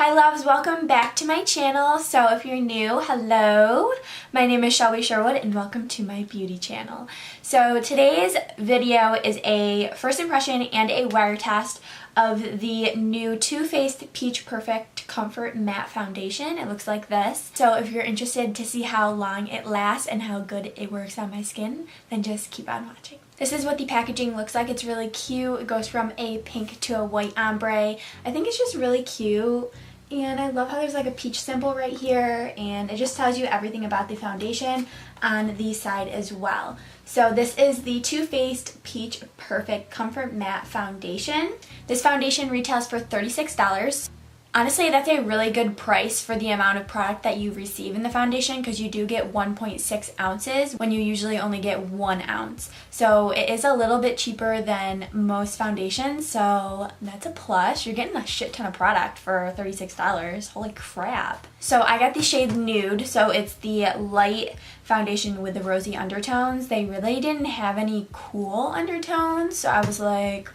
Hi loves, welcome back to my channel. So if you're new, hello. My name is Shelby Wood and welcome to my beauty channel. So today's video is a first impression and a wear test of the new Too Faced Peach Perfect Comfort Matte Foundation. It looks like this. So if you're interested to see how long it lasts and how good it works on my skin, then just keep on watching. This is what the packaging looks like. It's really cute. It goes from a pink to a white ombre. I think it's just really cute. And I love how there's like a peach symbol right here, and it just tells you everything about the foundation on the side as well. So this is the Too Faced Peach Perfect Comfort Matte Foundation. This foundation retails for $36. Honestly, that's a really good price for the amount of product that you receive in the foundation, because you do get 1.6 ounces when you usually only get 1 ounce. So it is a little bit cheaper than most foundations, so that's a plus. You're getting a shit ton of product for $36. Holy crap. So I got the shade Nude, so it's the light foundation with the rosy undertones. They really didn't have any cool undertones, so I was like,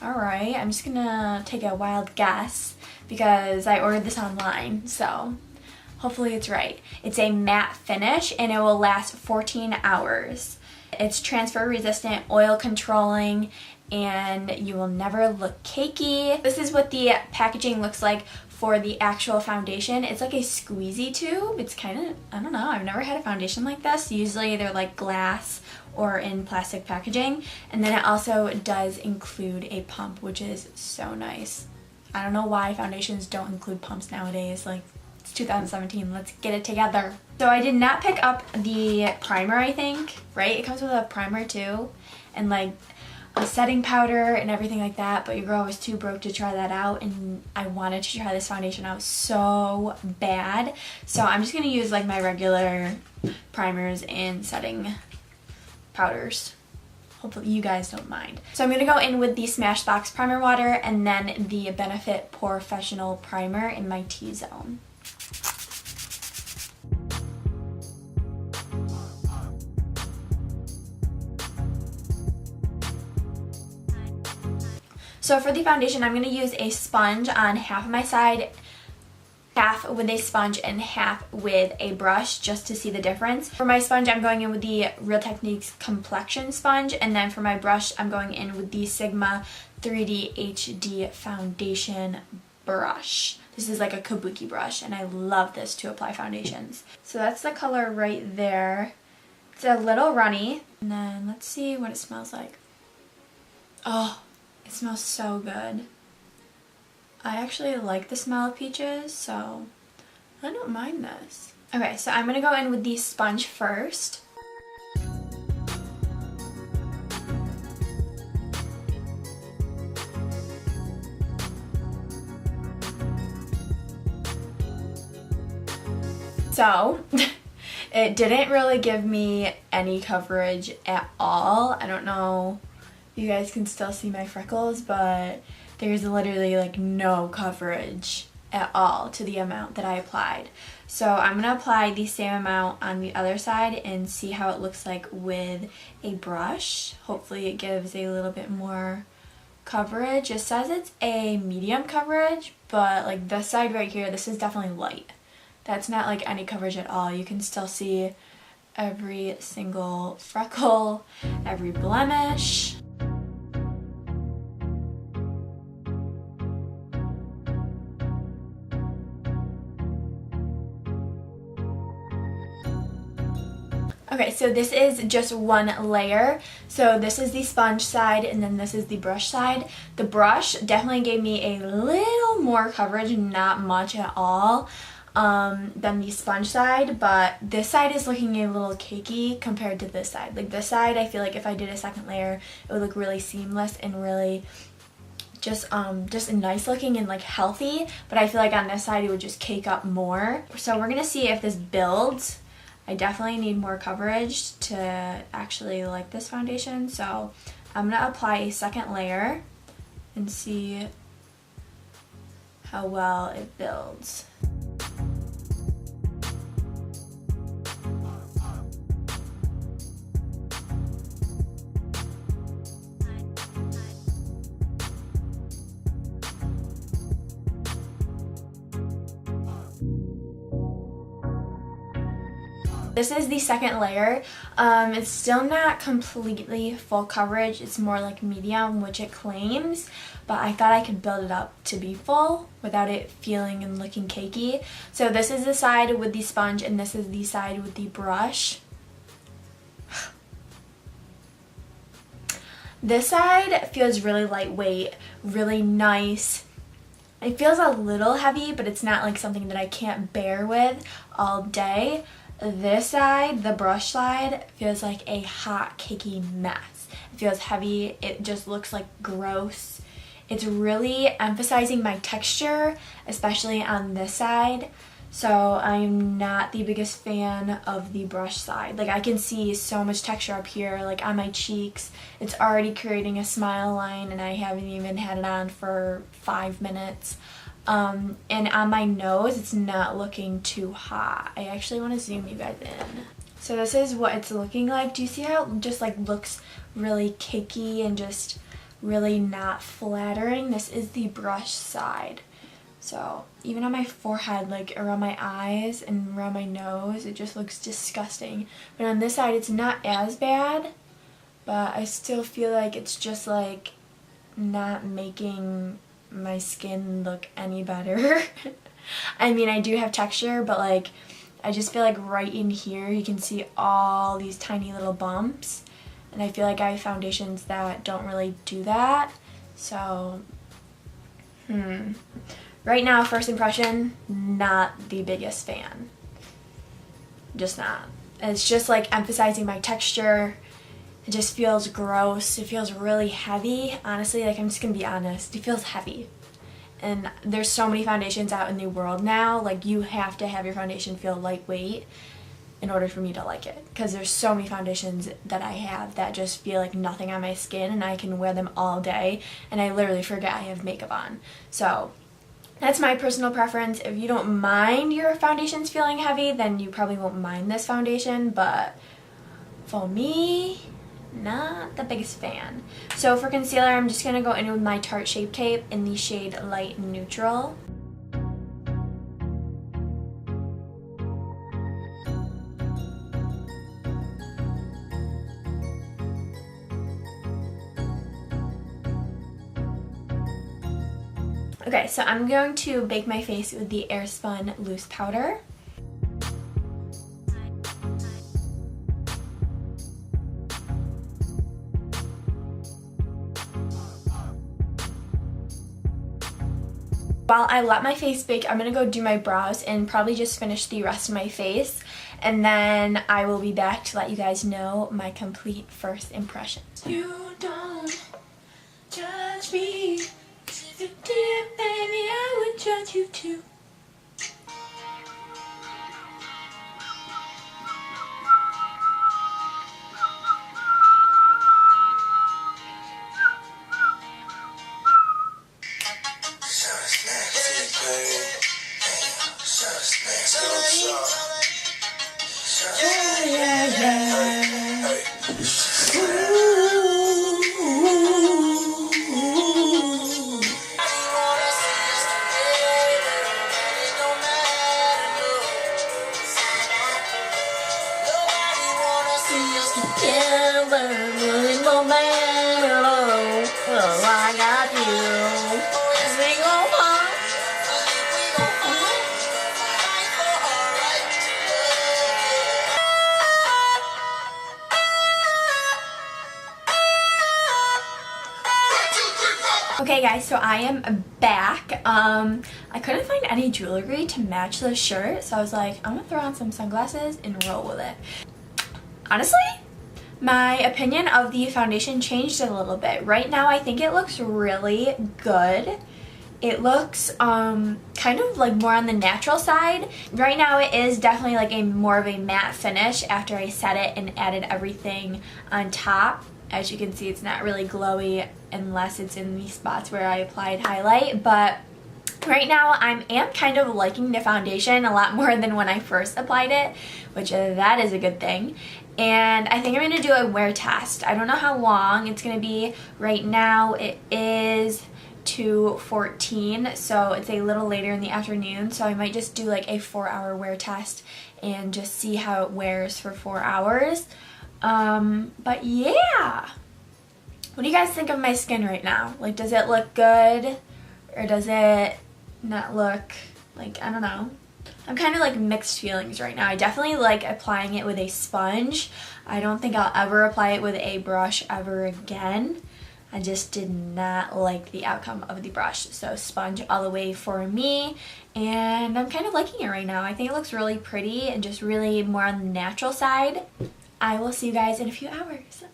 alright, I'm just gonna take a wild guess, because I ordered this online, so hopefully it's right. It's a matte finish and it will last 14 hours. It's transfer resistant, oil controlling, and you will never look cakey. This is what the packaging looks like for the actual foundation. It's like a squeezy tube. It's kind of, I don't know, I've never had a foundation like this. Usually they're like glass or in plastic packaging. And then it also does include a pump, which is so nice. I don't know why foundations don't include pumps nowadays. Like, it's 2017, let's get it together. So I did not pick up the primer, I think, right? It comes with a primer too, and like a setting powder and everything like that, but your girl was too broke to try that out, and I wanted to try this foundation out so bad. So I'm just gonna use like my regular primers and setting powders. Hopefully you guys don't mind. So I'm going to go in with the Smashbox Primer Water and then the Benefit Professional Primer in my T-zone. So for the foundation, I'm going to use a sponge on half of my side, half with a sponge and half with a brush, just to see the difference. For my sponge, I'm going in with the Real Techniques Complexion Sponge, and then for my brush, I'm going in with the Sigma 3D HD Foundation Brush. This is like a kabuki brush, and I love this to apply foundations. So that's the color right there. It's a little runny, and then let's see what it smells like. Oh, it smells so good. I actually like the smell of peaches, so I don't mind this. Okay, so I'm going to go in with the sponge first. So, it didn't really give me any coverage at all. I don't know if you guys can still see my freckles, but there's literally like no coverage at all to the amount that I applied. So I'm going to apply the same amount on the other side and see how it looks like with a brush. Hopefully it gives a little bit more coverage. It says it's a medium coverage, but like this side right here, this is definitely light. That's not like any coverage at all. You can still see every single freckle, every blemish. Okay, so this is just one layer. So this is the sponge side and then this is the brush side. The brush definitely gave me a little more coverage, not much at all, than the sponge side, but this side is looking a little cakey compared to this side. Like this side, I feel like if I did a second layer, it would look really seamless and really just nice looking and like healthy, but I feel like on this side it would just cake up more. So we're gonna see if this builds. I definitely need more coverage to actually like this foundation, so I'm going to apply a second layer and see how well it builds. This is the second layer. It's still not completely full coverage. It's more like medium, which it claims, but I thought I could build it up to be full without it feeling and looking cakey. So this is the side with the sponge and this is the side with the brush. This side feels really lightweight, really nice. It feels a little heavy, but it's not like something that I can't bear with all day. This side, the brush side, feels like a hot, cakey mess. It feels heavy. It just looks like gross. It's really emphasizing my texture, especially on this side. So I'm not the biggest fan of the brush side. Like I can see so much texture up here, like on my cheeks. It's already creating a smile line and I haven't even had it on for 5 minutes. And on my nose, it's not looking too hot. I actually want to zoom you guys in. So this is what it's looking like. Do you see how it just like looks really cakey and just really not flattering? This is the brush side. So even on my forehead, like around my eyes and around my nose, it just looks disgusting. But on this side, it's not as bad, but I still feel like it's just like not making my skin look any better. I mean, I do have texture, but like I just feel like right in here you can see all these tiny little bumps, and I feel like I have foundations that don't really do that. So right now, first impression, not the biggest fan. Just not. It's just like emphasizing my texture. It just feels gross. It feels really heavy. Honestly, like I'm just gonna be honest, it feels heavy. And there's so many foundations out in the world now, like you have to have your foundation feel lightweight in order for me to like it. Because there's so many foundations that I have that just feel like nothing on my skin and I can wear them all day and I literally forget I have makeup on. So that's my personal preference. If you don't mind your foundations feeling heavy, then you probably won't mind this foundation, but for me, not the biggest fan. So for concealer, I'm just going to go in with my Tarte Shape Tape in the shade Light Neutral. Okay, so I'm going to bake my face with the Airspun Loose Powder. While I let my face bake, I'm going to go do my brows and probably just finish the rest of my face. And then I will be back to let you guys know my complete first impressions. You don't judge me. If you did, baby, I would judge you too. I got you. Okay guys, so I am back. I couldn't find any jewelry to match the shirt, so I was like, I'm gonna throw on some sunglasses and roll with it. Honestly, my opinion of the foundation changed a little bit. Right now, I think it looks really good. It looks kind of like more on the natural side. Right now, it is definitely like a more of a matte finish after I set it and added everything on top. As you can see, it's not really glowy unless it's in the spots where I applied highlight, but right now I am kind of liking the foundation a lot more than when I first applied it, which that is a good thing. And I think I'm going to do a wear test. I don't know how long it's going to be. Right now it is 2:14, so it's a little later in the afternoon, so I might just do like a 4-hour wear test and just see how it wears for 4 hours. But yeah, what do you guys think of my skin right now? Like, does it look good or does it not look, like, I don't know. I'm kind of like mixed feelings right now. I definitely like applying it with a sponge. I don't think I'll ever apply it with a brush ever again. I just did not like the outcome of the brush. So sponge all the way for me. And I'm kind of liking it right now. I think it looks really pretty and just really more on the natural side. I will see you guys in a few hours.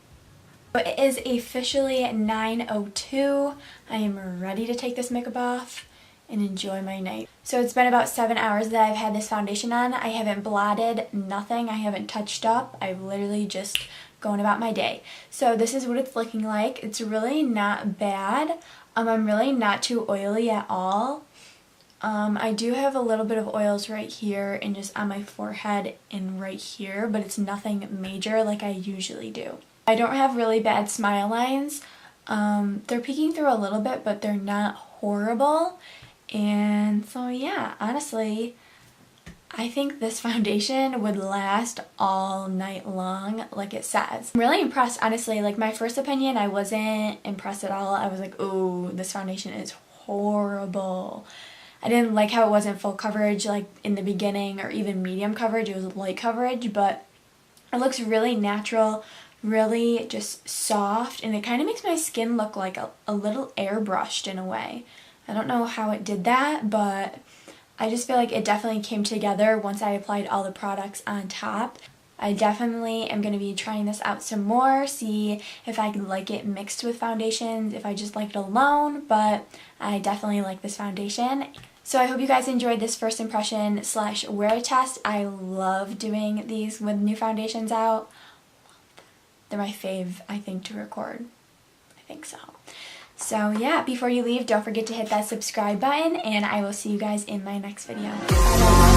It is officially 9:02. I am ready to take this makeup off and enjoy my night. So it's been about 7 hours that I've had this foundation on. I haven't blotted, nothing. I haven't touched up. I've literally just going about my day. So this is what it's looking like. It's really not bad. I'm really not too oily at all. I do have a little bit of oils right here and just on my forehead and right here, but it's nothing major like I usually do. I don't have really bad smile lines. They're peeking through a little bit, but they're not horrible. And so yeah, honestly, I think this foundation would last all night long, like it says. I'm really impressed, honestly. Like, my first opinion, I wasn't impressed at all. I was like, oh, this foundation is horrible. I didn't like how it wasn't full coverage like in the beginning or even medium coverage. It was light coverage, but it looks really natural, really just soft, and it kind of makes my skin look like a little airbrushed in a way. I don't know how it did that, but I just feel like it definitely came together once I applied all the products on top. I definitely am going to be trying this out some more, see if I can like it mixed with foundations, if I just like it alone, but I definitely like this foundation. So I hope you guys enjoyed this first impression / wear test. I love doing these with new foundations out. They're my fave, I think, to record. I think so. So yeah, before you leave, don't forget to hit that subscribe button, and I will see you guys in my next video. Bye.